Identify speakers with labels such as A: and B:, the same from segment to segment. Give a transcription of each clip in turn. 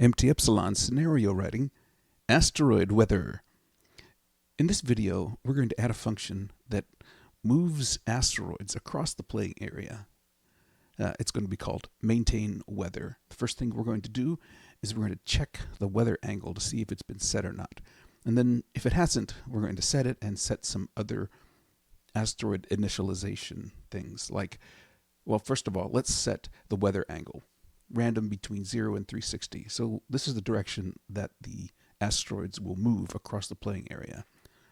A: Empty Epsilon scenario writing, asteroid weather. In this video, we're going to add a function that moves asteroids across the playing area. It's going to be called maintainWeather. The first thing we're going to do is we're going to check the weather angle to see if it's been set or not. And then if it hasn't, we're going to set it and set some other asteroid initialization things like, well, first of all, let's set the weather angle, random between 0 and 360. So this is the direction that the asteroids will move across the playing area.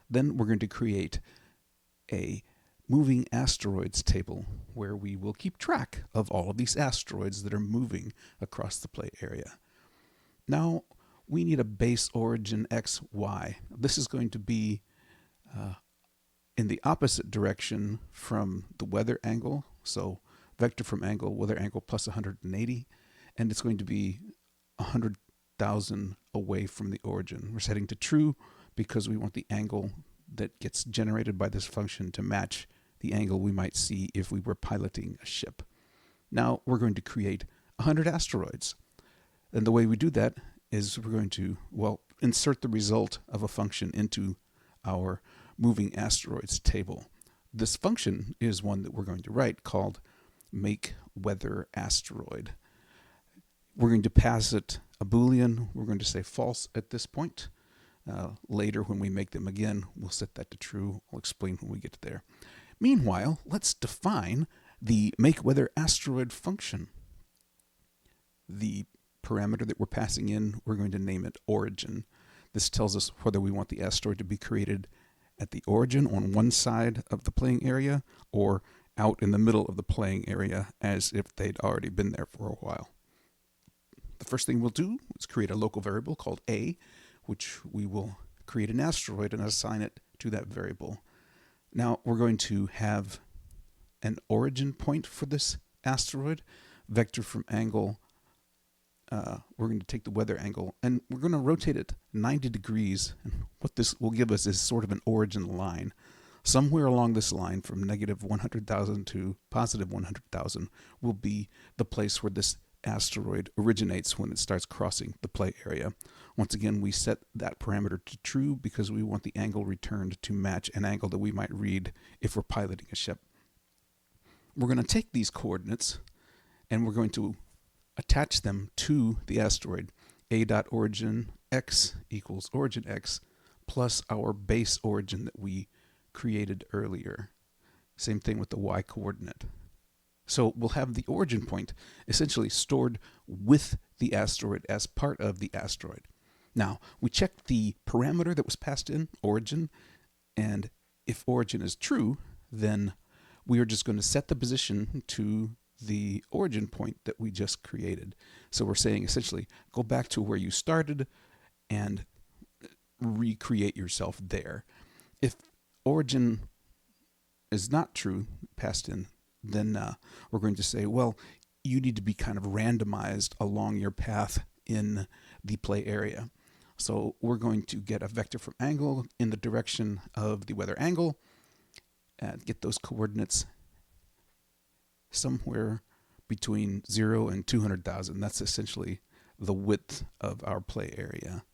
A: Then we're going to create a moving asteroids table where we will keep track of all of these asteroids that are moving across the play area. Now we need a base origin x, y. This is going to be in the opposite direction from the weather angle. So vector from angle, weather angle plus 180, and it's going to be 100,000 away from the origin. We're setting to true because we want the angle that gets generated by this function to match the angle we might see if we were piloting a ship. Now we're going to create 100 asteroids. And the way we do that is we're going to, well, insert the result of a function into our moving asteroids table. This function is one that we're going to write called maintainWeather. We're going to pass it a Boolean. We're going to say false at this point. Later, when we make them again, we'll set that to true. I'll explain when we get to there. Meanwhile, let's define the makeWeatherAsteroid function. The parameter that we're passing in, we're going to name it origin. This tells us whether we want the asteroid to be created at the origin on one side of the playing area or out in the middle of the playing area as if they'd already been there for a while. The first thing we'll do is create a local variable called a, which we will create an asteroid and assign it to that variable. Now we're going to have an origin point for this asteroid, vector from angle. We're going to take the weather angle and we're going to rotate it 90 degrees. And what this will give us is sort of an origin line. Somewhere along this line from negative 100,000 to positive 100,000 will be the place where this asteroid originates when it starts crossing the play area. Once again, we set that parameter to true because we want the angle returned to match an angle that we might read if we're piloting a ship. We're going to take these coordinates and we're going to attach them to the asteroid. A.origin x equals origin x plus our base origin that we created earlier. Same thing with the y coordinate. So we'll have the origin point essentially stored with the asteroid as part of the asteroid. Now, we check the parameter that was passed in, origin, and if origin is true, then we are just going to set the position to the origin point that we just created. So we're saying essentially, go back to where you started and recreate yourself there. If origin is not true, passed in, then we're going to say, well, you need to be kind of randomized along your path in the play area. So we're going to get a vector from angle in the direction of the weather angle and get those coordinates somewhere between 0 and 200,000. That's essentially the width of our play area.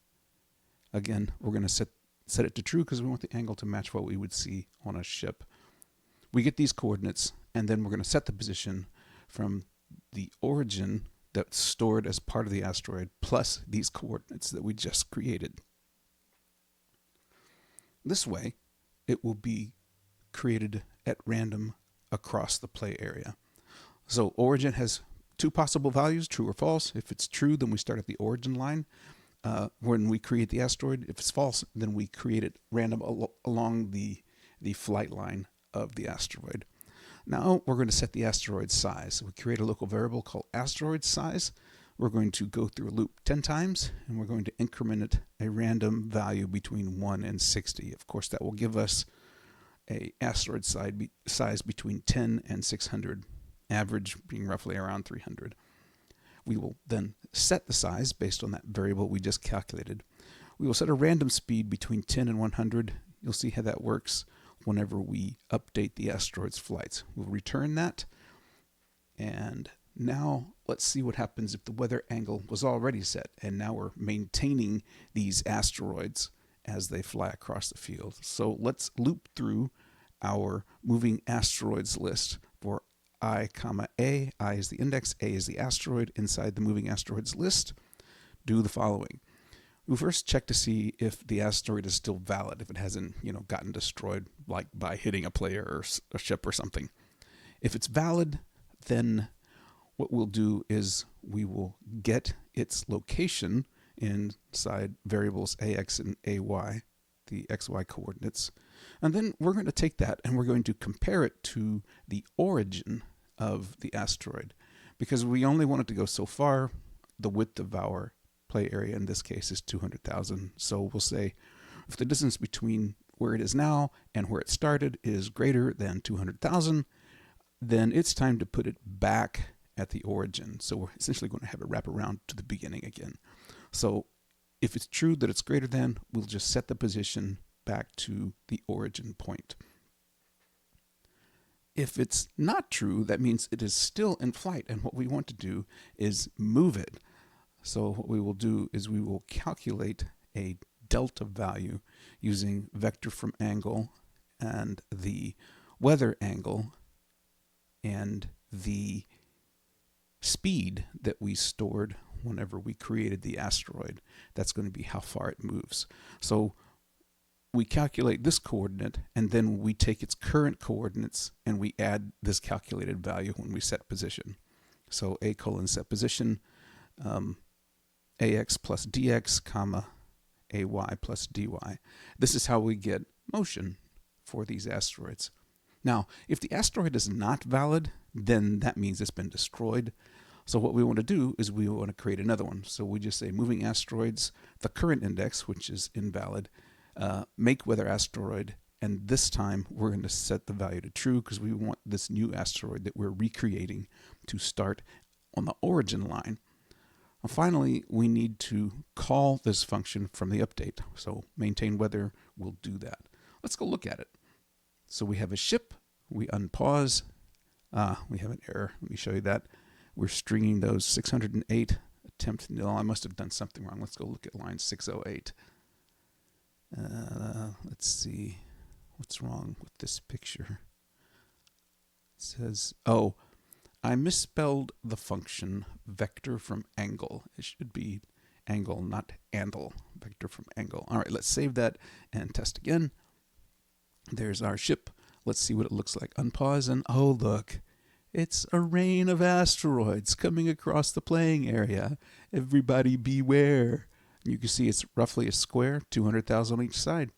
A: Again, we're going to set it to true because we want the angle to match what we would see on a ship. We get these coordinates, and then we're going to set the position from the origin that's stored as part of the asteroid plus these coordinates that we just created. This way, it will be created at random across the play area. So origin has two possible values, true or false. If it's true, then we start at the origin line. When we create the asteroid, if it's false, then we create it random along the flight line of the asteroid. Now we're going to set the asteroid size. We create a local variable called asteroid size. We're going to go through a loop 10 times, and we're going to increment it a random value between 1 and 60. Of course, that will give us a asteroid size between 10 and 600, average being roughly around 300. We will then set the size based on that variable we just calculated. We will set a random speed between 10 and 100. You'll see how that works whenever we update the asteroid's flights. We'll return that, and now let's see what happens if the weather angle was already set, and now we're maintaining these asteroids as they fly across the field. So let's loop through our moving asteroids list for I, A. I is the index, A is the asteroid inside the moving asteroids list. Do the following. We first check to see if the asteroid is still valid, if it hasn't, gotten destroyed, like by hitting a player or a ship or something. If it's valid, then what we'll do is we will get its location inside variables AX and AY, the XY coordinates. And then we're going to take that and we're going to compare it to the origin of the asteroid. Because we only want it to go so far, the width of our play area in this case is 200,000. So we'll say if the distance between where it is now and where it started is greater than 200,000, then it's time to put it back at the origin. So we're essentially going to have it wrap around to the beginning again. So if it's true that it's greater than, we'll just set the position back to the origin point. If it's not true, that means it is still in flight, and what we want to do is move it. So what we will do is we will calculate a delta value using vector from angle and the weather angle and the speed that we stored whenever we created the asteroid. That's going to be how far it moves. So we calculate this coordinate, and then we take its current coordinates and we add this calculated value when we set position. So A colon set position, AX plus DX, comma, AY plus DY. This is how we get motion for these asteroids. Now, if the asteroid is not valid, then that means it's been destroyed. So what we want to do is we want to create another one. So we just say moving asteroids, the current index, which is invalid, make weather asteroid, and this time we're going to set the value to true because we want this new asteroid that we're recreating to start on the origin line. And finally, we need to call this function from the update. So maintainWeather will do that. Let's go look at it. So we have a ship, we unpause, we have an error. Let me show you that. We're stringing those 608 attempt nil. I must have done something wrong. Let's go look at line 608. Let's see what's wrong with this picture. It says, oh, I misspelled the function vector from angle. It should be angle, not andle. Vector from angle. All right, let's save that and test again. There's our ship. Let's see what it looks like. Unpause and oh, look. It's a rain of asteroids coming across the playing area. Everybody beware. You can see it's roughly a square, 200,000 on each side.